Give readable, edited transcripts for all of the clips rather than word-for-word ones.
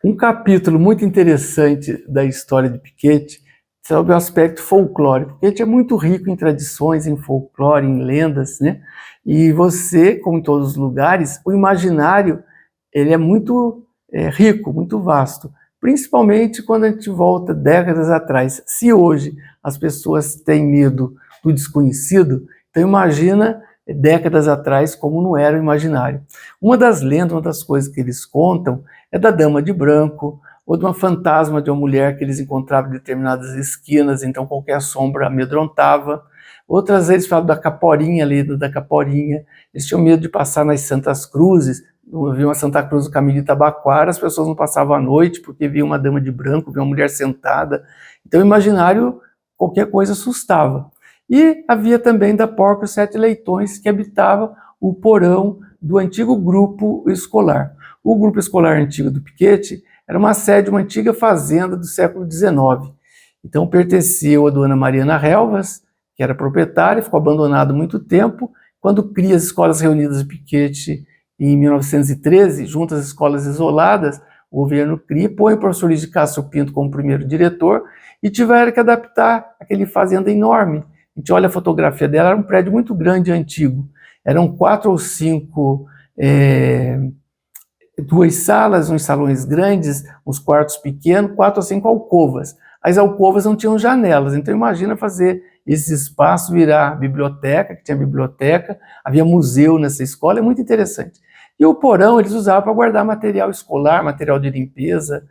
Um capítulo muito interessante da história de Piquet sobre o aspecto folclórico. Piquet é muito rico em tradições, em folclore, em lendas, né? E você, como em todos os lugares, o imaginário ele é muito rico, muito vasto. Principalmente quando a gente volta décadas atrás. Se hoje as pessoas têm medo do desconhecido, então imagina décadas atrás como não era o imaginário. Uma das lendas, uma das coisas que eles contam é da Dama de Branco, ou de uma fantasma de uma mulher que eles encontravam em determinadas esquinas, então qualquer sombra amedrontava. Outras vezes falam da Caporinha, a lenda da Caporinha. Eles tinham medo de passar nas Santas Cruzes, havia uma Santa Cruz no caminho de Itabaquara, as pessoas não passavam a noite porque via uma dama de branco, via uma mulher sentada. Então o imaginário, qualquer coisa assustava. E havia também da Porca os Sete Leitões, que habitava o porão do antigo grupo escolar. O grupo escolar antigo do Piquet era uma sede, uma antiga fazenda do século XIX. Então pertencia à dona Mariana Relvas, que era proprietária, ficou abandonado muito tempo. Quando cria as Escolas Reunidas de Piquet em 1913, junto às escolas isoladas, o governo cria, põe o professor Luiz de Castro Pinto como primeiro diretor e tiveram que adaptar aquele fazenda enorme. A gente olha a fotografia dela, era um prédio muito grande e antigo. Eram 4 ou 5 duas salas, uns salões grandes, uns quartos pequenos, 4 ou 5 alcovas. As alcovas não tinham janelas, então imagina fazer esse espaço virar biblioteca, que tinha biblioteca, havia museu nessa escola, é muito interessante. E o porão eles usavam para guardar material escolar, material de limpeza,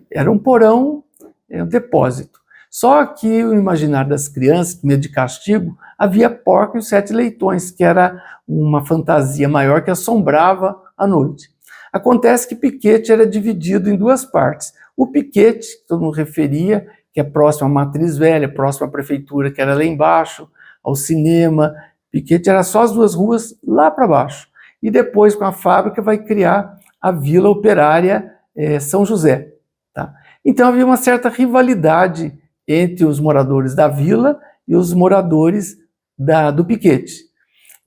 era um porão, um depósito. Só que o imaginário das crianças, com medo de castigo, havia Porca e os Sete Leitões, que era uma fantasia maior que assombrava a noite. Acontece que Piquet era dividido em 2 partes. O Piquet, que todo mundo referia, que é próximo à Matriz Velha, próximo à prefeitura, que era lá embaixo, ao cinema. Piquet era só as 2 ruas lá para baixo. E depois, com a fábrica, vai criar a Vila Operária São José. Tá? Então havia uma certa rivalidade entre os moradores da vila e os moradores do Piquet.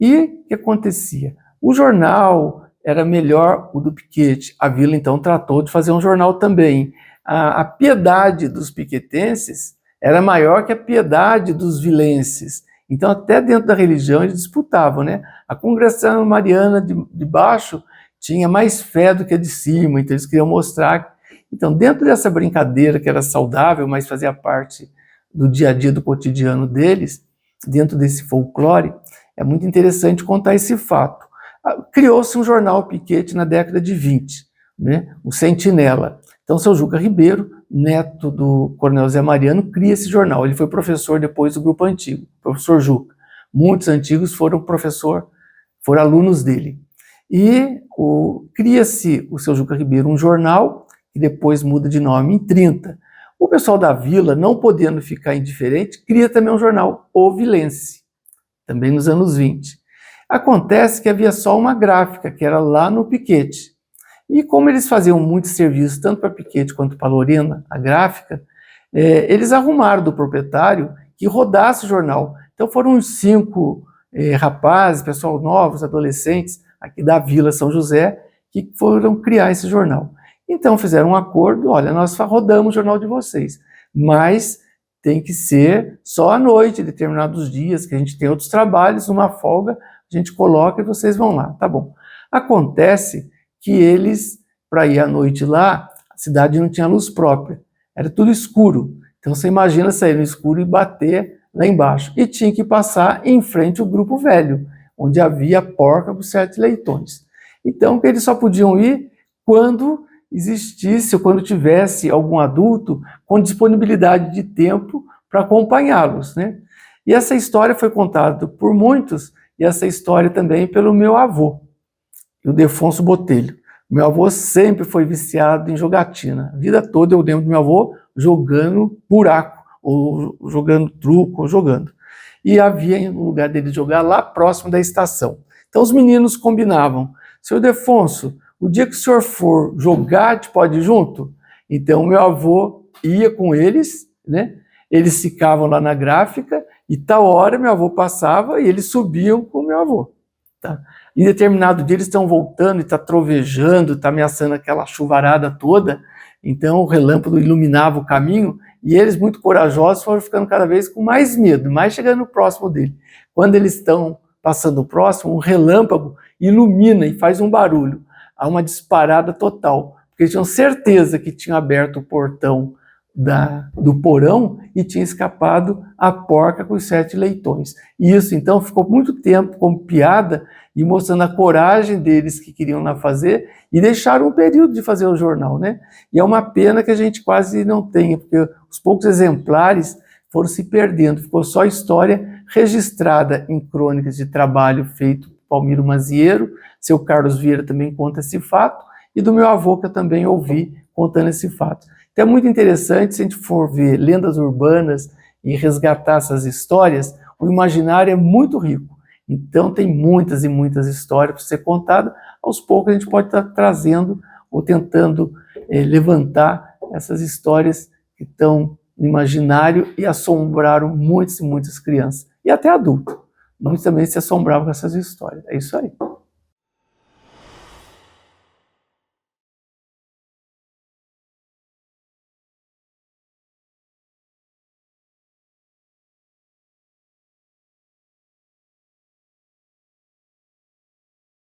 E o que acontecia? O jornal era melhor o do Piquet. A vila, então, tratou de fazer um jornal também. A piedade dos piquetenses era maior que a piedade dos vilenses. Então, até dentro da religião, eles disputavam, né? A congregação mariana de baixo tinha mais fé do que a de cima, então eles queriam mostrar. Então, dentro dessa brincadeira que era saudável, mas fazia parte do dia a dia, do cotidiano deles, dentro desse folclore, é muito interessante contar esse fato. Criou-se um jornal Piquet na década de 20, né? O Sentinela. Então, seu Juca Ribeiro, neto do Coronel Zé Mariano, cria esse jornal. Ele foi professor depois do grupo antigo, professor Juca. Muitos antigos foram alunos dele. E cria-se o seu Juca Ribeiro um jornal, que depois muda de nome em 30. O pessoal da vila, não podendo ficar indiferente, cria também um jornal, O Vilense, também nos anos 20. Acontece que havia só uma gráfica, que era lá no Piquet. E como eles faziam muito serviço, tanto para Piquet quanto para Lorena, a gráfica, eles arrumaram do proprietário que rodasse o jornal. Então foram uns 5 rapazes, pessoal novos, adolescentes, aqui da Vila São José, que foram criar esse jornal. Então fizeram um acordo, olha, nós rodamos o jornal de vocês, mas tem que ser só à noite, determinados dias, que a gente tem outros trabalhos, uma folga, a gente coloca e vocês vão lá, tá bom. Acontece que eles, para ir à noite lá, a cidade não tinha luz própria, era tudo escuro. Então você imagina sair no escuro e bater lá embaixo. E tinha que passar em frente ao grupo velho, onde havia Porca com 7 Leitões. Então eles só podiam ir quando existisse ou quando tivesse algum adulto com disponibilidade de tempo para acompanhá-los, né? E essa história foi contada por muitos, e essa história também pelo meu avô, o Defonso Botelho. Meu avô sempre foi viciado em jogatina. A vida toda eu lembro do meu avô jogando buraco, ou jogando truco, ou jogando. E havia um lugar dele jogar lá próximo da estação. Então os meninos combinavam: seu Defonso, o dia que o senhor for jogar, a gente pode ir junto? Então meu avô ia com eles, né? Eles ficavam lá na gráfica, e tal hora meu avô passava e eles subiam com o meu avô. Tá? Em determinado dia eles estão voltando e está trovejando, está ameaçando aquela chuvarada toda, então o relâmpago iluminava o caminho, e eles, muito corajosos, foram ficando cada vez com mais medo, mais chegando próximo dele. Quando eles estão passando próximo, um relâmpago ilumina e faz um barulho. Há uma disparada total, porque eles tinham certeza que tinham aberto o portão do porão e tinha escapado a porca com os 7 leitões. E isso, então, ficou muito tempo como piada e mostrando a coragem deles que queriam lá fazer, e deixaram um período de fazer o jornal, né? E é uma pena que a gente quase não tenha, porque os poucos exemplares foram se perdendo, ficou só a história registrada em crônicas de trabalho feito por Palmiro Mazieiro, seu Carlos Vieira também conta esse fato, e do meu avô, que eu também ouvi contando esse fato. Então é muito interessante, se a gente for ver lendas urbanas e resgatar essas histórias, o imaginário é muito rico. Então tem muitas e muitas histórias para ser contada. Aos poucos a gente pode estar trazendo ou tentando levantar essas histórias que estão no imaginário e assombraram muitas e muitas crianças. E até adultos. Muitos também se assombravam com essas histórias. É isso aí.